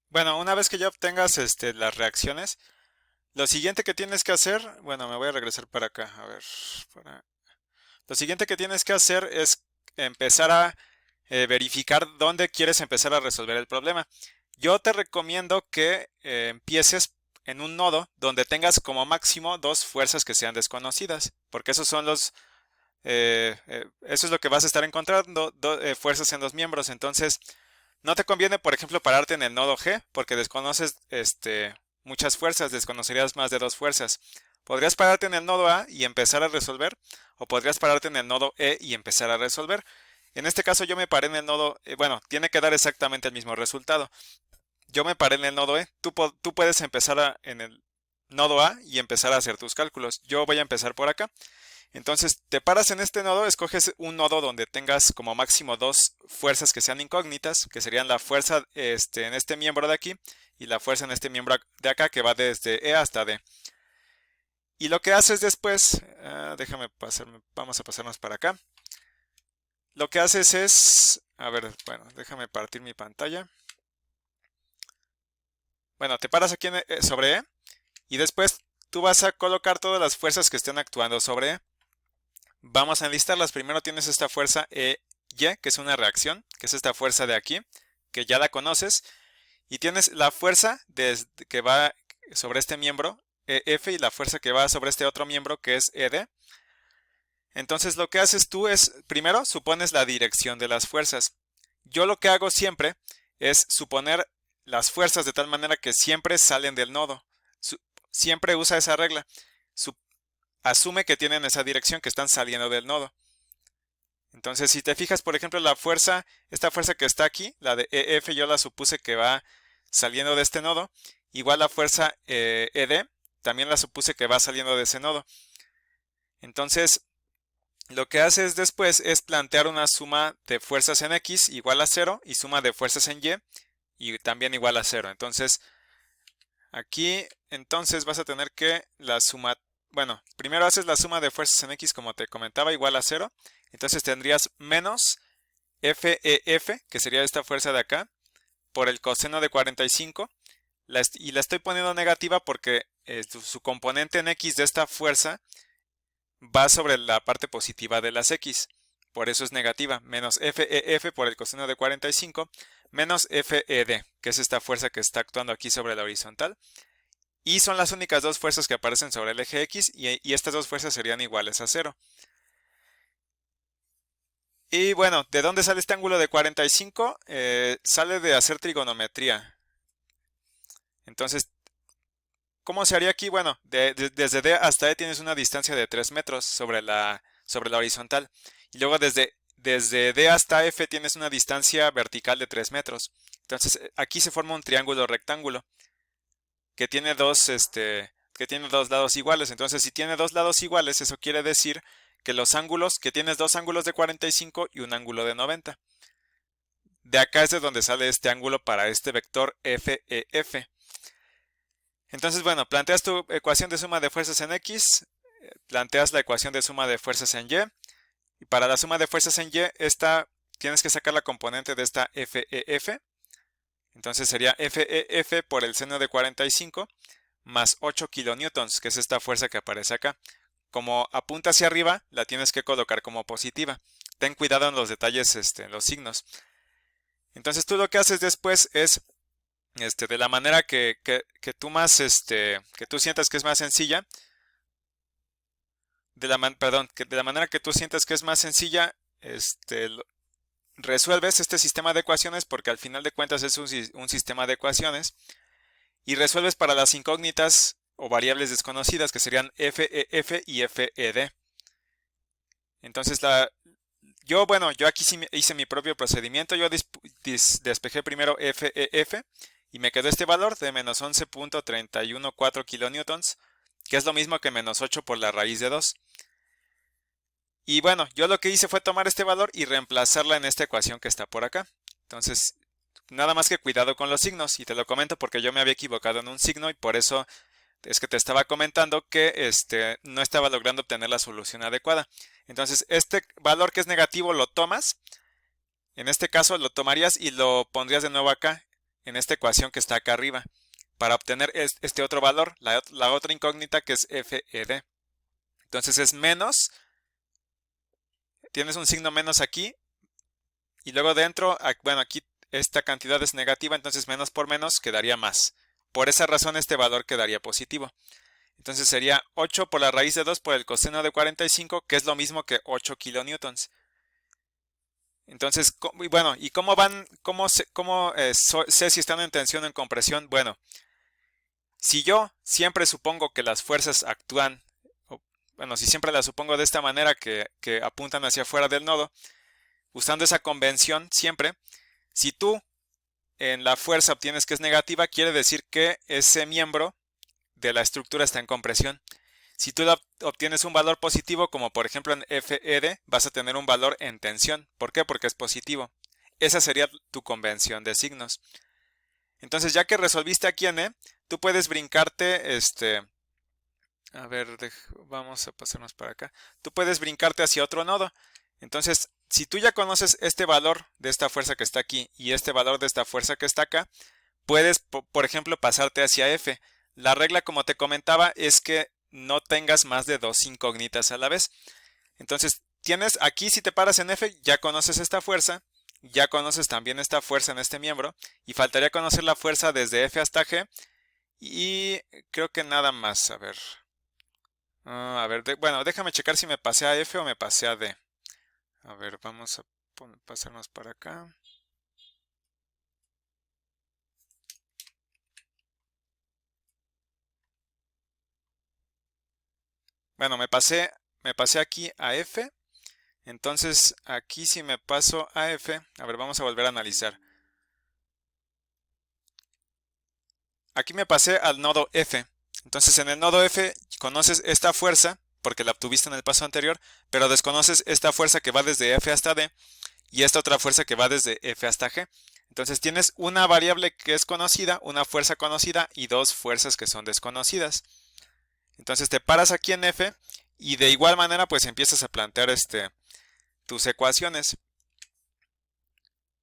Bueno, una vez que ya obtengas las reacciones, lo siguiente que tienes que hacer, bueno, me voy a regresar para acá, a ver, para- lo siguiente que tienes que hacer es empezar a verificar dónde quieres empezar a resolver el problema. Yo te recomiendo que empieces en un nodo donde tengas como máximo dos fuerzas que sean desconocidas, porque esos son eso es lo que vas a estar encontrando, fuerzas en los miembros. Entonces, no te conviene, por ejemplo, pararte en el nodo G, porque desconoces muchas fuerzas, desconocerías más de dos fuerzas. Podrías pararte en el nodo A y empezar a resolver, o podrías pararte en el nodo E y empezar a resolver. En este caso yo me paré en el nodo, bueno, tiene que dar exactamente el mismo resultado. Yo me paré en el nodo E, tú puedes empezar en el nodo A y empezar a hacer tus cálculos. Yo voy a empezar por acá. Entonces te paras en este nodo, escoges un nodo donde tengas como máximo dos fuerzas que sean incógnitas, que serían la fuerza en este miembro de aquí y la fuerza en este miembro de acá que va desde E hasta D. Y lo que haces después, déjame pasarme, vamos a pasarnos para acá. Lo que haces es, a ver, bueno, déjame partir mi pantalla. Bueno, te paras aquí sobre E y después tú vas a colocar todas las fuerzas que estén actuando sobre E. Vamos a enlistarlas. Primero tienes esta fuerza EY, que es una reacción, que es esta fuerza de aquí, que ya la conoces. Y tienes la fuerza que va sobre este miembro, EF, y la fuerza que va sobre este otro miembro, que es ED. Entonces lo que haces tú es, primero, supones la dirección de las fuerzas. Yo lo que hago siempre es suponer las fuerzas de tal manera que siempre salen del nodo. Su- Siempre usa esa regla. Su- Asume que tienen esa dirección, que están saliendo del nodo. Entonces, si te fijas, por ejemplo, esta fuerza que está aquí, la de EF, yo la supuse que va saliendo de este nodo. Igual la fuerza ED, también la supuse que va saliendo de ese nodo. Entonces, lo que haces después es plantear una suma de fuerzas en X igual a cero y suma de fuerzas en Y también igual a cero. Entonces, aquí, entonces vas a tener que la suma, bueno, primero haces la suma de fuerzas en X como te comentaba igual a cero. Entonces tendrías menos FEF, que sería esta fuerza de acá, por el coseno de 45, y la estoy poniendo negativa porque su componente en X de esta fuerza va sobre la parte positiva de las X, por eso es negativa, menos FEF por el coseno de 45, menos FED, que es esta fuerza que está actuando aquí sobre la horizontal, y son las únicas dos fuerzas que aparecen sobre el eje X, y estas dos fuerzas serían iguales a cero. Y bueno, ¿de dónde sale este ángulo de 45? Sale de hacer trigonometría. Entonces, ¿cómo se haría aquí? Bueno, desde D hasta E tienes una distancia de 3 metros sobre la horizontal. Y luego desde D hasta F tienes una distancia vertical de 3 metros. Entonces, aquí se forma un triángulo rectángulo que tiene que tiene dos lados iguales. Entonces, si tiene dos lados iguales, eso quiere decir que tienes dos ángulos de 45 y un ángulo de 90. De acá es de donde sale este ángulo para este vector FEF. Entonces, bueno, planteas tu ecuación de suma de fuerzas en X, planteas la ecuación de suma de fuerzas en y para la suma de fuerzas en esta tienes que sacar la componente de esta FEF. Entonces sería FEF por el seno de 45 más 8 kilonewtons, que es esta fuerza que aparece acá. Como apunta hacia arriba, la tienes que colocar como positiva. Ten cuidado en los detalles, en los signos. Entonces tú lo que haces después es de la manera que tú que tú sientas que es más sencilla, de la manera que tú sientas que es más sencilla, resuelves este sistema de ecuaciones porque al final de cuentas es un sistema de ecuaciones y resuelves para las incógnitas o variables desconocidas que serían FEF y FED. Entonces yo aquí sí hice mi propio procedimiento, yo despejé primero FEF y me quedó este valor de menos 11.314 kilonewtons, que es lo mismo que menos 8 por la raíz de 2. Y bueno, yo lo que hice fue tomar este valor y reemplazarla en esta ecuación que está por acá. Entonces, nada más que cuidado con los signos, y te lo comento porque yo me había equivocado en un signo y por eso es que te estaba comentando que no estaba logrando obtener la solución adecuada. Entonces, este valor que es negativo lo tomas, en este caso lo tomarías y lo pondrías de nuevo acá en esta ecuación que está acá arriba para obtener este otro valor, la otra incógnita que es FED. Entonces es menos, tienes un signo menos aquí y luego dentro, bueno, aquí esta cantidad es negativa, entonces menos por menos quedaría más. Por esa razón este valor quedaría positivo. Entonces sería 8 por la raíz de 2 por el coseno de 45, que es lo mismo que 8 kilonewtons. Entonces, bueno, ¿y cómo van, sé si están en tensión o en compresión? Bueno, si yo siempre supongo que las fuerzas actúan, bueno, si siempre las supongo de esta manera que apuntan hacia afuera del nodo, usando esa convención siempre, si tú en la fuerza obtienes que es negativa, quiere decir que ese miembro de la estructura está en compresión. Si tú obtienes un valor positivo, como por ejemplo en FED, vas a tener un valor en tensión. ¿Por qué? Porque es positivo. Esa sería tu convención de signos. Entonces, ya que resolviste aquí en E, tú puedes brincarte, a ver, vamos a pasarnos para acá. Tú puedes brincarte hacia otro nodo. Entonces, si tú ya conoces este valor de esta fuerza que está aquí y este valor de esta fuerza que está acá, puedes, por ejemplo, pasarte hacia F. La regla, como te comentaba, es que no tengas más de dos incógnitas a la vez. Entonces, tienes aquí, si te paras en F, ya conoces esta fuerza, ya conoces también esta fuerza en este miembro, y faltaría conocer la fuerza desde F hasta G, y creo que nada más, a ver. Bueno, déjame checar si me pasé a F o me pasé a D. A ver, vamos a pasarnos para acá. Bueno, me pasé aquí a F. Entonces, aquí si me paso a F, a ver, vamos a volver a analizar. Aquí me pasé al nodo F. Entonces, en el nodo F conoces esta fuerza, porque la obtuviste en el paso anterior, pero desconoces esta fuerza que va desde F hasta D y esta otra fuerza que va desde F hasta G. Entonces, tienes una variable que es conocida, una fuerza conocida y dos fuerzas que son desconocidas. Entonces, te paras aquí en F y de igual manera, pues empiezas a plantear tus ecuaciones.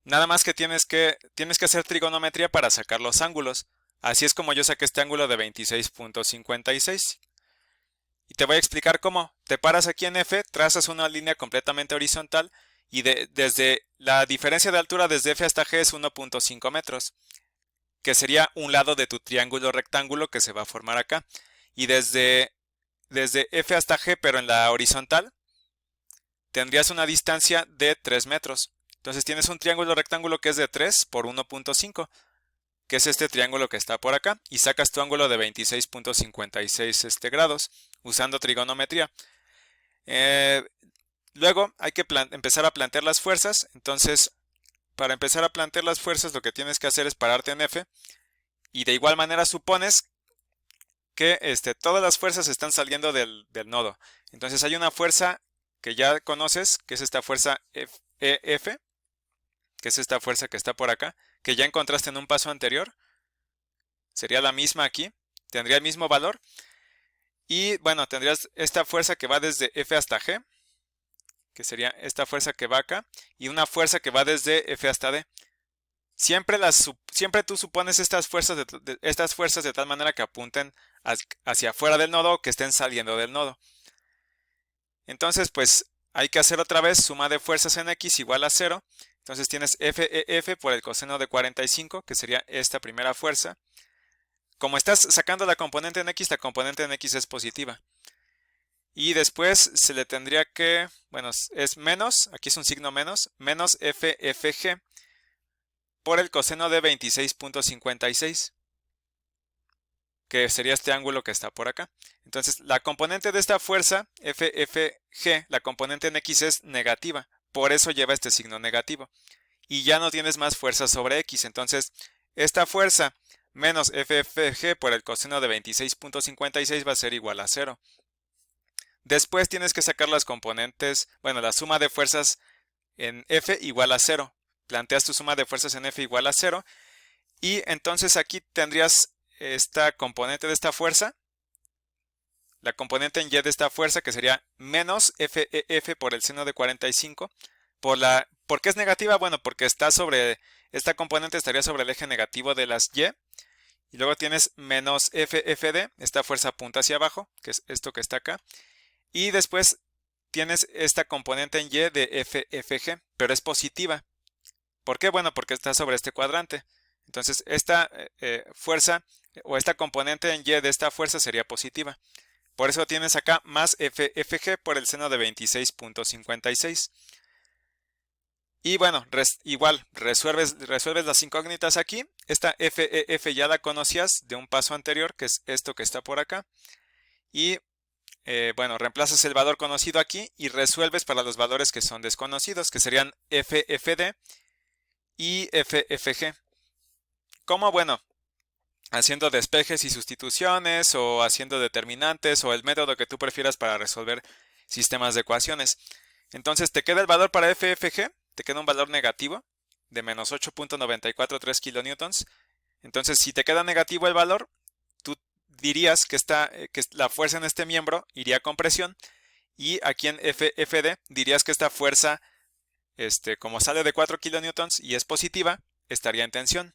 Nada más que tienes que hacer trigonometría para sacar los ángulos. Así es como yo saqué este ángulo de 26.56. Y te voy a explicar cómo. Te paras aquí en F, trazas una línea completamente horizontal y desde la diferencia de altura desde F hasta G es 1.5 metros, que sería un lado de tu triángulo rectángulo que se va a formar acá. Y desde F hasta G, pero en la horizontal, tendrías una distancia de 3 metros. Entonces tienes un triángulo rectángulo que es de 3 por 1.5, que es este triángulo que está por acá, y sacas tu ángulo de 26.56 grados usando trigonometría. Luego hay que empezar a plantear las fuerzas. Entonces, para empezar a plantear las fuerzas, lo que tienes que hacer es pararte en F, y de igual manera supones que todas las fuerzas están saliendo del nodo. Entonces hay una fuerza que ya conoces, que es esta fuerza EF, que es esta fuerza que está por acá, que ya encontraste en un paso anterior. Sería la misma aquí, tendría el mismo valor. Y bueno, tendrías esta fuerza que va desde F hasta G, que sería esta fuerza que va acá, y una fuerza que va desde F hasta D. Siempre tú supones estas fuerzas de tal manera que apunten hacia afuera del nodo o que estén saliendo del nodo. Entonces, pues hay que hacer otra vez suma de fuerzas en X igual a 0. Entonces tienes FEF por el coseno de 45, que sería esta primera fuerza. Como estás sacando la componente en X, la componente en X es positiva. Y después se le tendría que, bueno, es menos, aquí es un signo menos FFG por el coseno de 26.56, que sería este ángulo que está por acá. Entonces, la componente de esta fuerza, FFG, la componente en X es negativa, por eso lleva este signo negativo. Y ya no tienes más fuerza sobre X, entonces esta fuerza menos FFG por el coseno de 26.56 va a ser igual a 0. Después tienes que sacar las componentes, bueno, la suma de fuerzas en F igual a 0. Planteas tu suma de fuerzas en F igual a 0. Y entonces aquí tendrías esta componente de esta fuerza, la componente en Y de esta fuerza, que sería menos FEF por el seno de 45. ¿Por qué es negativa? Bueno, porque está sobre esta componente estaría sobre el eje negativo de las Y. Y luego tienes menos FFD, esta fuerza apunta hacia abajo, que es esto que está acá. Y después tienes esta componente en Y de FFG, pero es positiva. ¿Por qué? Bueno, porque está sobre este cuadrante. Entonces, esta fuerza o esta componente en Y de esta fuerza sería positiva. Por eso tienes acá más FFG por el seno de 26.56. Y bueno, igual, resuelves las incógnitas aquí. Esta FEF ya la conocías de un paso anterior, que es esto que está por acá. Y bueno, reemplazas el valor conocido aquí y resuelves para los valores que son desconocidos, que serían FFD y FFG. ¿Cómo? Bueno, haciendo despejes y sustituciones o haciendo determinantes o el método que tú prefieras para resolver sistemas de ecuaciones. Entonces te queda el valor para FFG, te queda un valor negativo de menos 8.943 kilonewtons. Entonces si te queda negativo el valor, tú dirías que la fuerza en este miembro iría con presión, y aquí en FFD dirías que esta fuerza, como sale de 4 kilonewtons y es positiva, estaría en tensión.